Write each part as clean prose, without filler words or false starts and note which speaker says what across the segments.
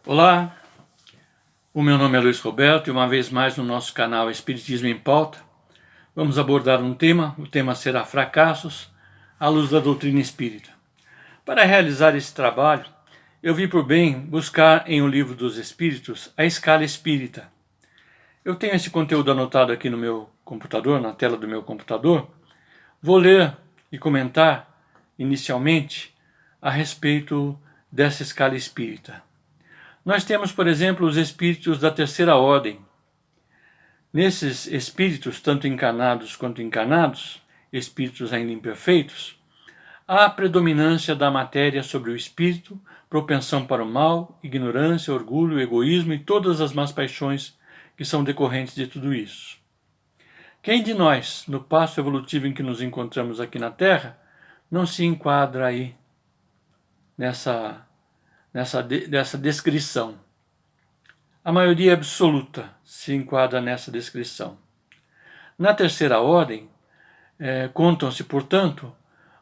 Speaker 1: Olá, o meu nome é Luiz Roberto e uma vez mais no nosso canal Espiritismo em Pauta, vamos abordar um tema, o tema será fracassos à luz da doutrina espírita. Para realizar esse trabalho, eu vi por bem buscar em O Livro dos Espíritos a escala espírita. Eu tenho esse conteúdo anotado aqui no meu computador, na tela do meu computador. Vou ler e comentar inicialmente a respeito dessa escala espírita. Nós temos, por exemplo, os espíritos da terceira ordem. Nesses espíritos, tanto encarnados quanto encarnados, espíritos ainda imperfeitos, há a predominância da matéria sobre o espírito, propensão para o mal, ignorância, orgulho, egoísmo e todas as más paixões que são decorrentes de tudo isso. Quem de nós, no passo evolutivo em que nos encontramos aqui na Terra, não se enquadra aí nessa descrição? A maioria absoluta se enquadra nessa descrição. Na terceira ordem, contam-se, portanto,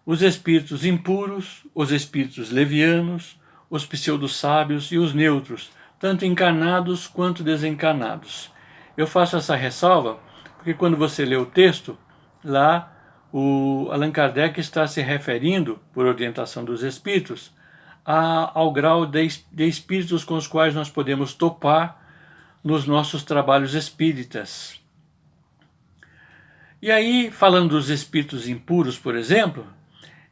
Speaker 1: os espíritos impuros, os espíritos levianos, os pseudo-sábios e os neutros, tanto encarnados quanto desencarnados. Eu faço essa ressalva porque quando você lê o texto, lá o Allan Kardec está se referindo, por orientação dos espíritos, ao grau de espíritos com os quais nós podemos topar nos nossos trabalhos espíritas. E aí, falando dos espíritos impuros, por exemplo,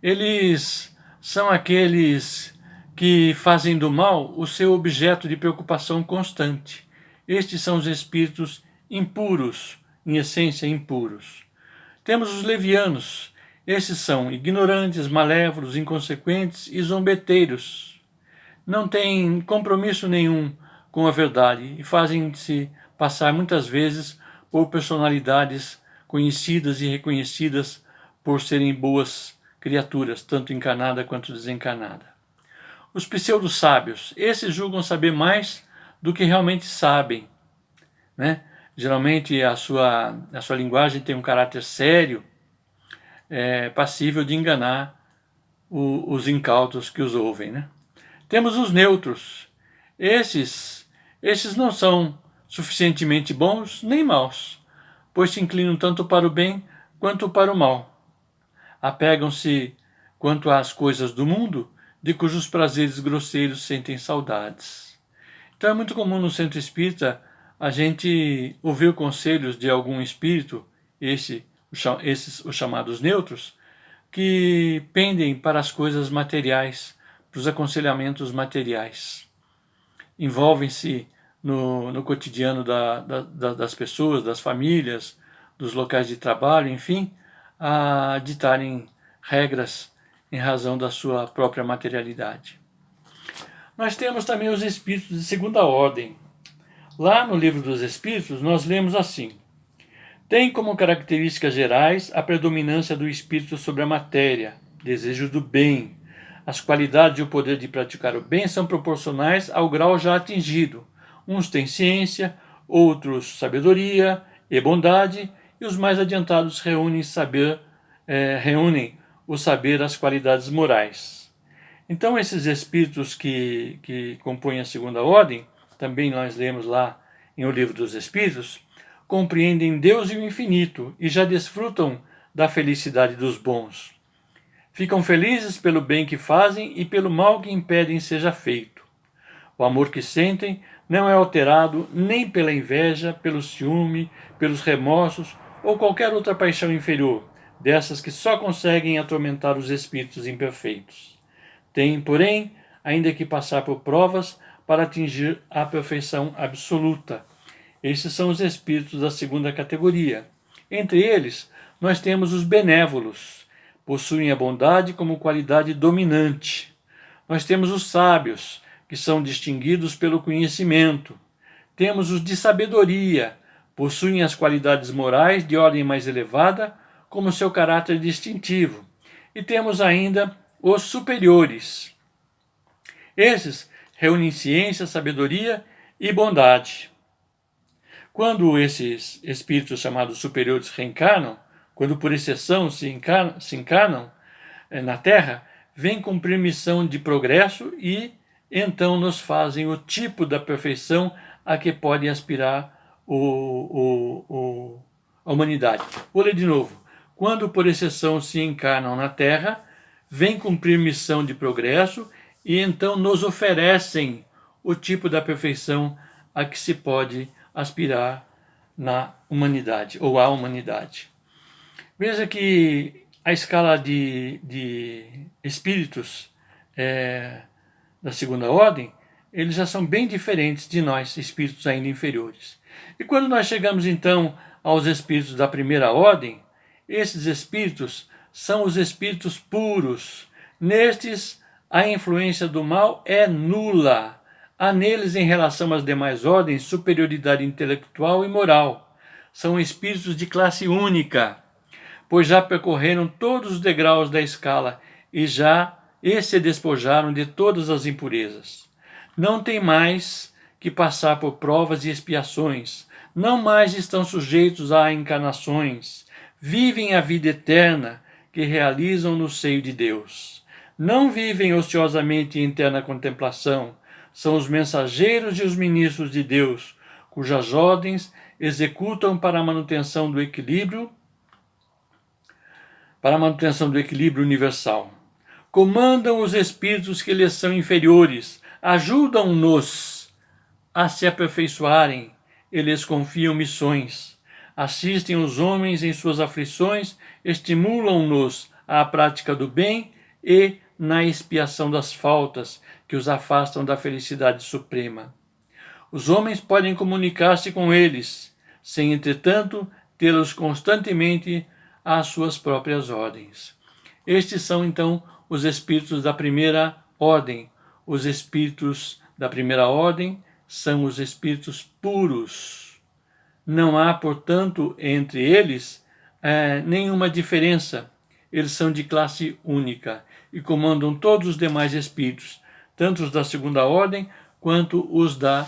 Speaker 1: eles são aqueles que fazem do mal o seu objeto de preocupação constante. Estes são os espíritos impuros, em essência impuros. Temos os levianos. Esses são ignorantes, malévolos, inconsequentes e zombeteiros. Não têm compromisso nenhum com a verdade e fazem-se passar muitas vezes por personalidades conhecidas e reconhecidas por serem boas criaturas, tanto encarnada quanto desencarnada. Os pseudo-sábios, esses julgam saber mais do que realmente sabem, né? Geralmente a sua linguagem tem um caráter sério, passível de enganar os incautos que os ouvem, né? Temos os neutros. Esses não são suficientemente bons nem maus, pois se inclinam tanto para o bem quanto para o mal. Apegam-se quanto às coisas do mundo, de cujos prazeres grosseiros sentem saudades. Então é muito comum no centro espírita a gente ouvir conselhos de algum espírito, esses os chamados neutros, que pendem para as coisas materiais, para os aconselhamentos materiais. Envolvem-se no cotidiano das pessoas, das famílias, dos locais de trabalho, enfim, a ditarem regras em razão da sua própria materialidade. Nós temos também os espíritos de segunda ordem. Lá no Livro dos Espíritos nós lemos assim: tem como características gerais a predominância do espírito sobre a matéria, desejo do bem. As qualidades e o poder de praticar o bem são proporcionais ao grau já atingido. Uns têm ciência, outros sabedoria e bondade, e os mais adiantados reúnem o saber às qualidades morais. Então esses espíritos que compõem a segunda ordem, também nós lemos lá em O Livro dos Espíritos, compreendem Deus e o infinito e já desfrutam da felicidade dos bons. Ficam felizes pelo bem que fazem e pelo mal que impedem seja feito. O amor que sentem não é alterado nem pela inveja, pelo ciúme, pelos remorsos ou qualquer outra paixão inferior, dessas que só conseguem atormentar os espíritos imperfeitos. Têm, porém, ainda que passar por provas para atingir a perfeição absoluta. Esses são os espíritos da segunda categoria. Entre eles, nós temos os benévolos. Possuem a bondade como qualidade dominante. Nós temos os sábios, que são distinguidos pelo conhecimento. Temos os de sabedoria, possuem as qualidades morais de ordem mais elevada como seu caráter distintivo. E temos ainda os superiores. Esses reúnem ciência, sabedoria e bondade. Quando esses espíritos chamados superiores reencarnam, quando por exceção se encarnam na Terra, vêm cumprir missão de progresso e então nos fazem o tipo da perfeição a que pode aspirar a humanidade. Vou ler de novo. Quando por exceção se encarnam na Terra, vêm cumprir missão de progresso e então nos oferecem o tipo da perfeição a que se pode aspirar na humanidade, ou à humanidade. Veja que a escala de espíritos da segunda ordem, eles já são bem diferentes de nós, espíritos ainda inferiores. E quando nós chegamos então aos espíritos da primeira ordem, esses espíritos são os espíritos puros. Nestes, a influência do mal é nula. Há neles, em relação às demais ordens, superioridade intelectual e moral. São espíritos de classe única, pois já percorreram todos os degraus da escala e se despojaram de todas as impurezas. Não têm mais que passar por provas e expiações, não mais estão sujeitos a encarnações, vivem a vida eterna que realizam no seio de Deus. Não vivem ociosamente em eterna contemplação, são os mensageiros e os ministros de Deus, cujas ordens executam para a manutenção do equilíbrio universal. Comandam os espíritos que lhes são inferiores, ajudam-nos a se aperfeiçoarem, eles confiam missões, assistem os homens em suas aflições, estimulam-nos à prática do bem e na expiação das faltas que os afastam da felicidade suprema. Os homens podem comunicar-se com eles, sem, entretanto, tê-los constantemente às suas próprias ordens. Estes são, então, os espíritos da primeira ordem. Os espíritos da primeira ordem são os espíritos puros. Não há, portanto, entre eles nenhuma diferença. Eles são de classe única e comandam todos os demais espíritos, tanto os da segunda ordem quanto os da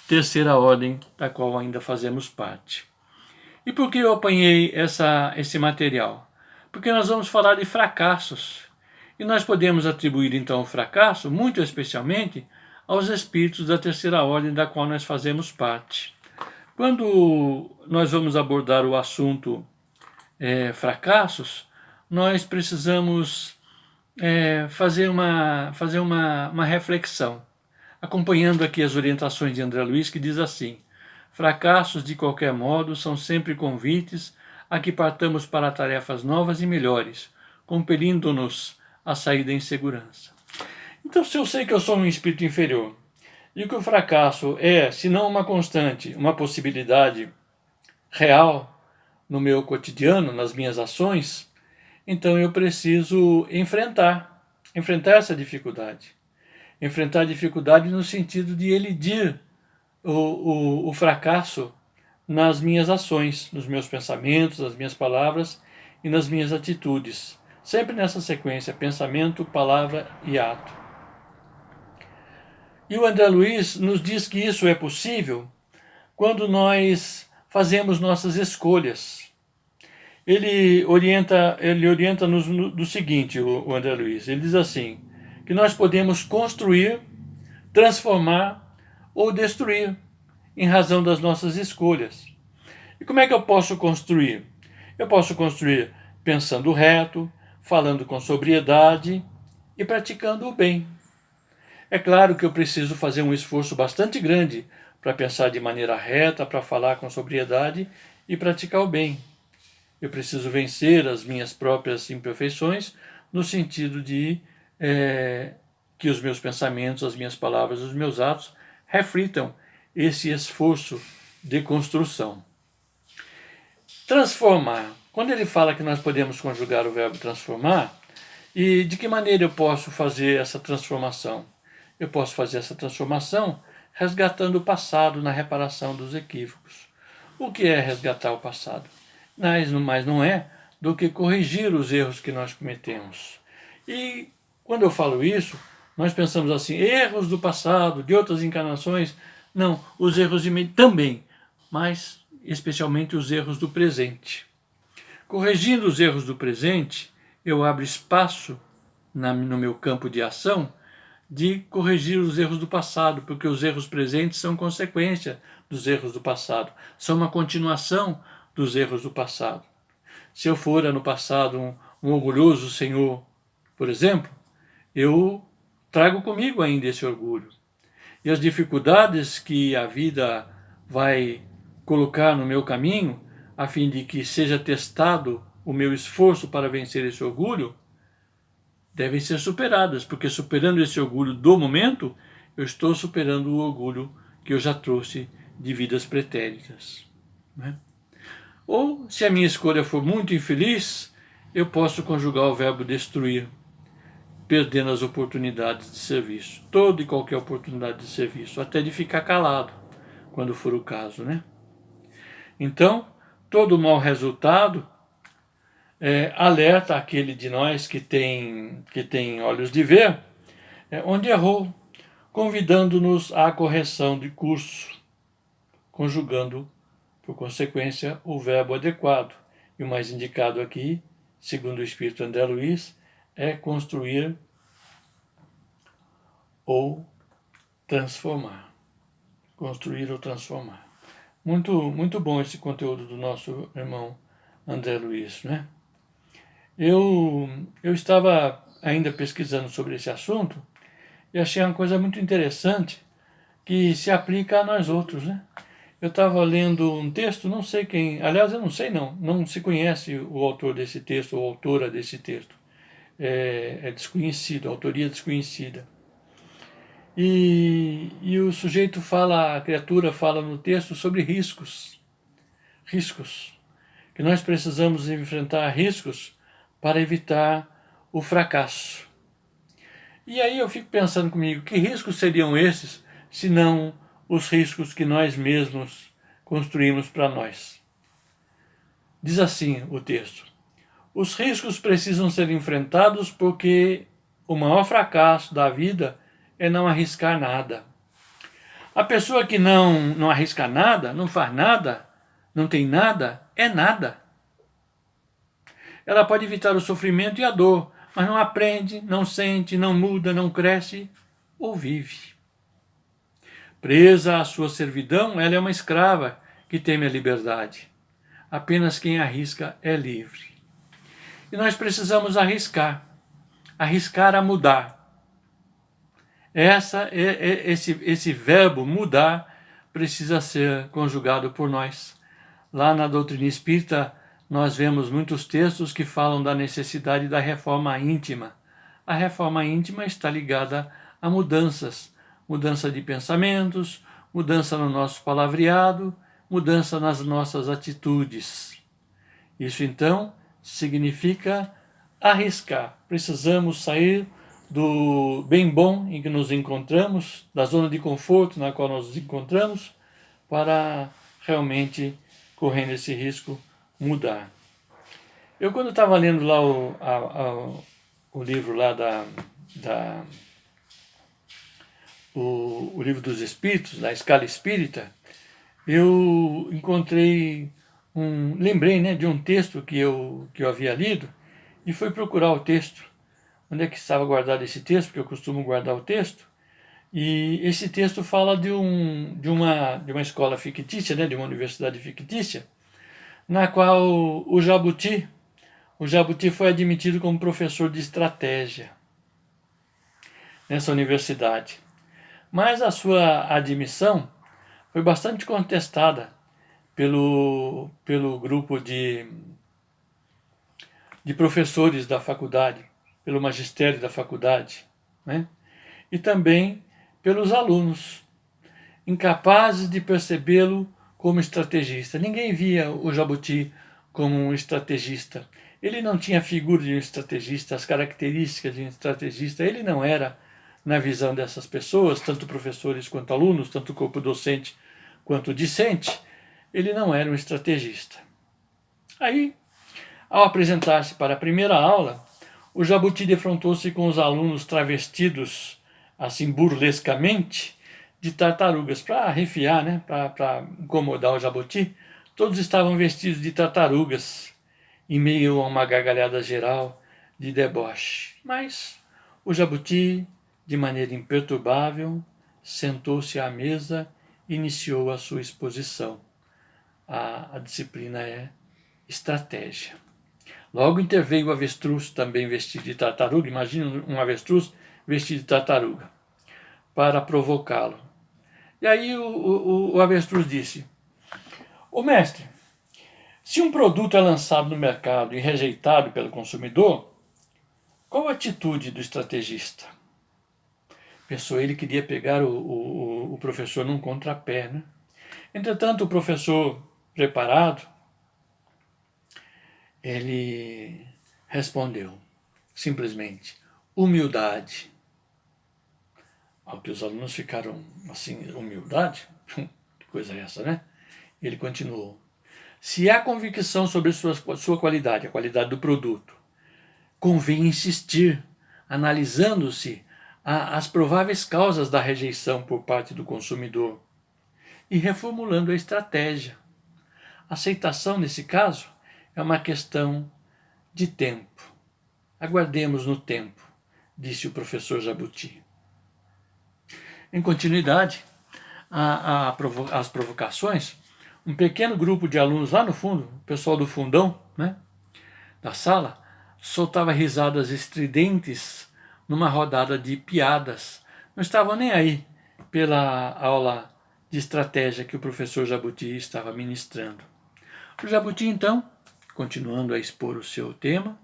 Speaker 1: terceira ordem, da qual ainda fazemos parte. E por que eu apanhei esse material? Porque nós vamos falar de fracassos. E nós podemos atribuir então o fracasso, muito especialmente, aos espíritos da terceira ordem da qual nós fazemos parte. Quando nós vamos abordar o assunto fracassos, nós precisamos fazer uma reflexão, acompanhando aqui as orientações de André Luiz, que diz assim: fracassos, de qualquer modo, são sempre convites a que partamos para tarefas novas e melhores, compelindo-nos a sair da insegurança. Então, se eu sei que eu sou um espírito inferior, e que o fracasso é, se não uma constante, uma possibilidade real no meu cotidiano, nas minhas ações, então eu preciso enfrentar essa dificuldade. Enfrentar a dificuldade no sentido de elidir o fracasso nas minhas ações, nos meus pensamentos, nas minhas palavras e nas minhas atitudes. Sempre nessa sequência, pensamento, palavra e ato. E o André Luiz nos diz que isso é possível quando nós fazemos nossas escolhas. Ele orienta-nos do seguinte, o André Luiz, ele diz assim, que nós podemos construir, transformar ou destruir em razão das nossas escolhas. E como é que eu posso construir? Eu posso construir pensando reto, falando com sobriedade e praticando o bem. É claro que eu preciso fazer um esforço bastante grande para pensar de maneira reta, para falar com sobriedade e praticar o bem. Eu preciso vencer as minhas próprias imperfeições, no sentido de que os meus pensamentos, as minhas palavras, os meus atos reflitam esse esforço de construção. Transformar. Quando ele fala que nós podemos conjugar o verbo transformar, e de que maneira eu posso fazer essa transformação? Eu posso fazer essa transformação resgatando o passado na reparação dos equívocos. O que é resgatar o passado? Mas não é do que corrigir os erros que nós cometemos. E quando eu falo isso, nós pensamos assim, erros do passado, de outras encarnações. Não, os erros também, mas especialmente os erros do presente. Corrigindo os erros do presente, eu abro espaço no meu campo de ação de corrigir os erros do passado, porque os erros presentes são consequência dos erros do passado, são uma continuação dos erros do passado. Se eu fora no passado um orgulhoso senhor, por exemplo, eu trago comigo ainda esse orgulho. E as dificuldades que a vida vai colocar no meu caminho, a fim de que seja testado o meu esforço para vencer esse orgulho, devem ser superadas, porque superando esse orgulho do momento, eu estou superando o orgulho que eu já trouxe de vidas pretéritas, né? Ou, se a minha escolha for muito infeliz, eu posso conjugar o verbo destruir, perdendo as oportunidades de serviço, toda e qualquer oportunidade de serviço, até de ficar calado, quando for o caso, né? Então, todo mau resultado alerta aquele de nós que tem olhos de ver, onde errou, convidando-nos à correção de curso, conjugando, por consequência, o verbo adequado. E o mais indicado aqui, segundo o Espírito André Luiz, é construir ou transformar. Construir ou transformar. Muito, muito bom esse conteúdo do nosso irmão André Luiz, né? Eu estava ainda pesquisando sobre esse assunto e achei uma coisa muito interessante que se aplica a nós outros, né? Eu estava lendo um texto, não sei quem, aliás, eu não sei não se conhece o autor desse texto ou a autora desse texto. É desconhecido, a autoria é desconhecida. E o sujeito fala, a criatura fala no texto sobre riscos. Riscos. Que nós precisamos enfrentar riscos para evitar o fracasso. E aí eu fico pensando comigo, que riscos seriam esses, se não os riscos que nós mesmos construímos para nós? Diz assim o texto: os riscos precisam ser enfrentados porque o maior fracasso da vida é não arriscar nada. A pessoa que não arrisca nada, não faz nada, não tem nada, é nada. Ela pode evitar o sofrimento e a dor, mas não aprende, não sente, não muda, não cresce ou vive. Presa à sua servidão, ela é uma escrava que teme a liberdade. Apenas quem arrisca é livre. E nós precisamos arriscar a mudar. Esse verbo mudar precisa ser conjugado por nós. Lá na doutrina espírita, nós vemos muitos textos que falam da necessidade da reforma íntima. A reforma íntima está ligada a mudanças, mudança de pensamentos, mudança no nosso palavreado, mudança nas nossas atitudes. Isso então significa arriscar. Precisamos sair do bem bom em que nos encontramos, da zona de conforto na qual nos encontramos, para realmente, correndo esse risco, mudar. Eu, quando estava lendo lá o livro lá o livro dos Espíritos, da Escala Espírita, eu encontrei lembrei, né, de um texto que eu havia lido e fui procurar o texto. Onde é que estava guardado esse texto? Porque eu costumo guardar o texto. E esse texto fala de uma escola fictícia, né, de uma universidade fictícia, na qual o Jabuti foi admitido como professor de estratégia nessa universidade. Mas a sua admissão foi bastante contestada pelo grupo de professores da faculdade, pelo magistério da faculdade, né? E também pelos alunos, incapazes de percebê-lo como estrategista. Ninguém via o Jabuti como um estrategista. Ele não tinha a figura de um estrategista, as características de um estrategista. Ele não era, na visão dessas pessoas, tanto professores quanto alunos, tanto corpo docente quanto discente, ele não era um estrategista. Aí, ao apresentar-se para a primeira aula, o Jabuti defrontou-se com os alunos travestidos, assim burlescamente, de tartarugas, para arrefiar, né? Para incomodar o Jabuti. Todos estavam vestidos de tartarugas, em meio a uma gargalhada geral de deboche. Mas o Jabuti de maneira imperturbável, sentou-se à mesa e iniciou a sua exposição. A disciplina é estratégia. Logo interveio o avestruz, também vestido de tartaruga. Imagina um avestruz vestido de tartaruga, para provocá-lo. E aí o avestruz disse: "Ô mestre, se um produto é lançado no mercado e rejeitado pelo consumidor, qual a atitude do estrategista?" Pensou ele que queria pegar o professor num contrapé, né? Entretanto, o professor, preparado, ele respondeu simplesmente: humildade. Ao que os alunos ficaram assim: humildade? Que coisa é essa, né? Ele continuou: se há convicção sobre sua qualidade, a qualidade do produto, convém insistir, analisando-se as prováveis causas da rejeição por parte do consumidor e reformulando a estratégia. A aceitação, nesse caso, é uma questão de tempo. Aguardemos no tempo, disse o professor Jabuti. Em continuidade às provocações, um pequeno grupo de alunos lá no fundo, o pessoal do fundão, né, da sala, soltava risadas estridentes numa rodada de piadas. Não estavam nem aí pela aula de estratégia que o professor Jabuti estava ministrando. O Jabuti, então, continuando a expor o seu tema,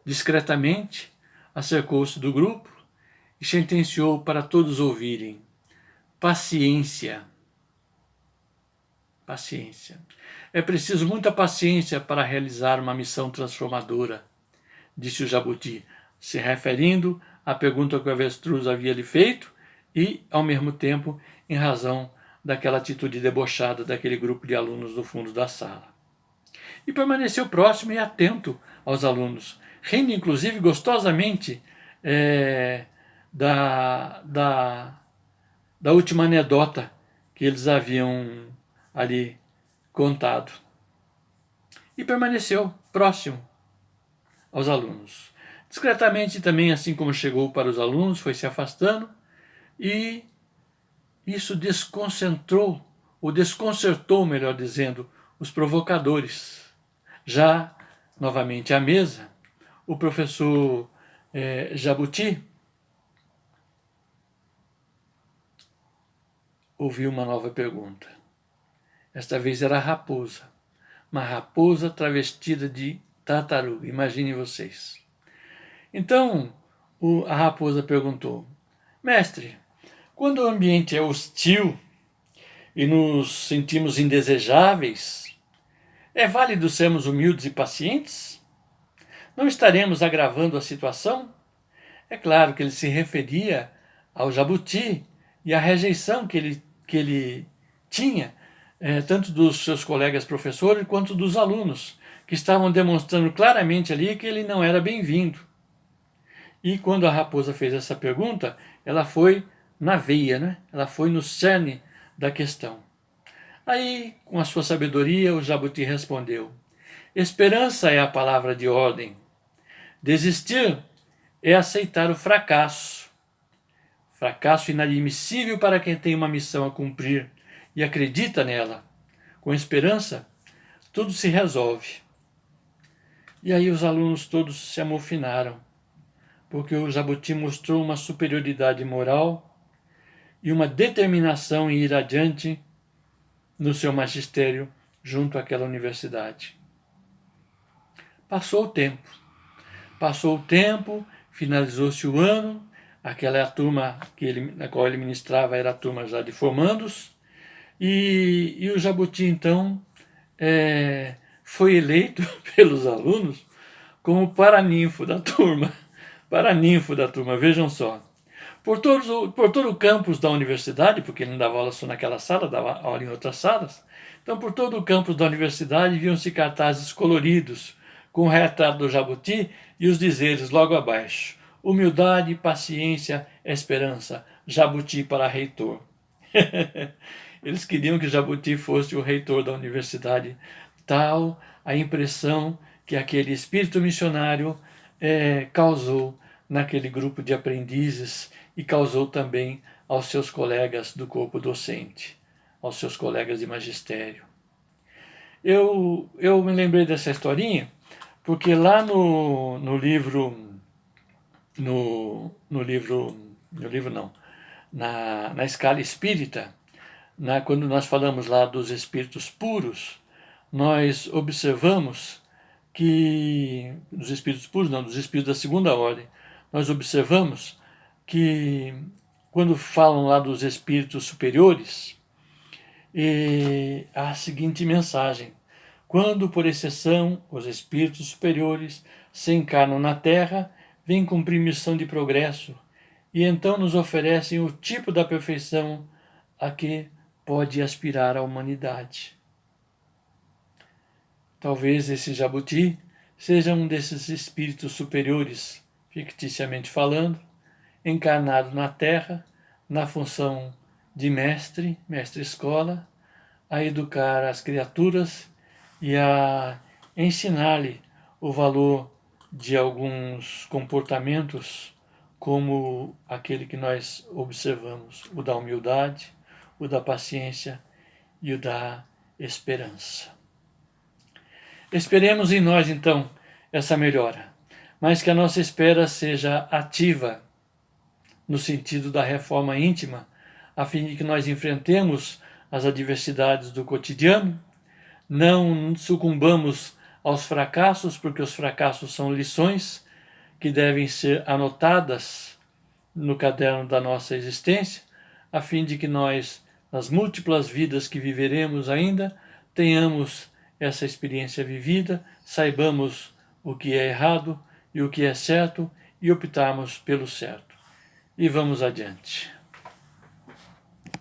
Speaker 1: discretamente acercou-se do grupo e sentenciou para todos ouvirem: paciência. Paciência. É preciso muita paciência para realizar uma missão transformadora, disse o Jabuti, se referindo à pergunta que o avestruz havia lhe feito e, ao mesmo tempo, em razão daquela atitude debochada daquele grupo de alunos do fundo da sala. E permaneceu próximo e atento aos alunos, rindo inclusive gostosamente da última anedota que eles haviam ali contado. E permaneceu próximo aos alunos. Discretamente também, assim como chegou para os alunos, foi se afastando, e isso desconcertou, melhor dizendo, os provocadores. Já, novamente à mesa, o professor Jabuti ouviu uma nova pergunta. Esta vez era a raposa. Uma raposa travestida de tartaruga. Imaginem vocês. Então, a raposa perguntou: mestre, quando o ambiente é hostil e nos sentimos indesejáveis, é válido sermos humildes e pacientes? Não estaremos agravando a situação? É claro que ele se referia ao Jabuti e à rejeição que ele tinha, tanto dos seus colegas professores quanto dos alunos, que estavam demonstrando claramente ali que ele não era bem-vindo. E quando a raposa fez essa pergunta, ela foi na veia, né? Ela foi no cerne da questão. Aí, com a sua sabedoria, o Jabuti respondeu: esperança é a palavra de ordem. Desistir é aceitar o fracasso. Fracasso inadmissível para quem tem uma missão a cumprir e acredita nela. Com esperança, tudo se resolve. E aí os alunos todos se amofinaram, porque o Jabuti mostrou uma superioridade moral e uma determinação em ir adiante no seu magistério junto àquela universidade. Passou o tempo, finalizou-se o ano, aquela turma na qual ele ministrava era a turma já de formandos, e o Jabuti, então, foi eleito pelos alunos como paraninfo da turma. Paraninfo da turma, vejam só. Por todo o campus da universidade, porque ele não dava aula só naquela sala, dava aula em outras salas. Então, por todo o campus da universidade, viam-se cartazes coloridos, com o retrato do Jabuti e os dizeres logo abaixo: humildade, paciência, esperança, Jabuti para reitor. Eles queriam que Jabuti fosse o reitor da universidade. Tal a impressão que aquele espírito missionário causou naquele grupo de aprendizes e causou também aos seus colegas do corpo docente, aos seus colegas de magistério. Eu me lembrei dessa historinha porque lá no livro, na escala espírita, quando nós falamos lá dos espíritos puros, nós observamos que, dos espíritos puros não, dos espíritos da segunda ordem, nós observamos que quando falam lá dos espíritos superiores, há a seguinte mensagem: quando, por exceção, os espíritos superiores se encarnam na Terra, vêm cumprir missão de progresso e então nos oferecem o tipo da perfeição a que pode aspirar a humanidade. Talvez esse Jabuti seja um desses espíritos superiores, ficticiamente falando, encarnado na Terra, na função de mestre-escola, a educar as criaturas e a ensinar-lhe o valor de alguns comportamentos, como aquele que nós observamos, o da humildade, o da paciência e o da esperança. Esperemos em nós, então, essa melhora, mas que a nossa espera seja ativa, no sentido da reforma íntima, a fim de que nós enfrentemos as adversidades do cotidiano, não sucumbamos aos fracassos, porque os fracassos são lições que devem ser anotadas no caderno da nossa existência, a fim de que nós, nas múltiplas vidas que viveremos ainda, tenhamos essa experiência vivida, saibamos o que é errado e o que é certo e optarmos pelo certo. E vamos adiante.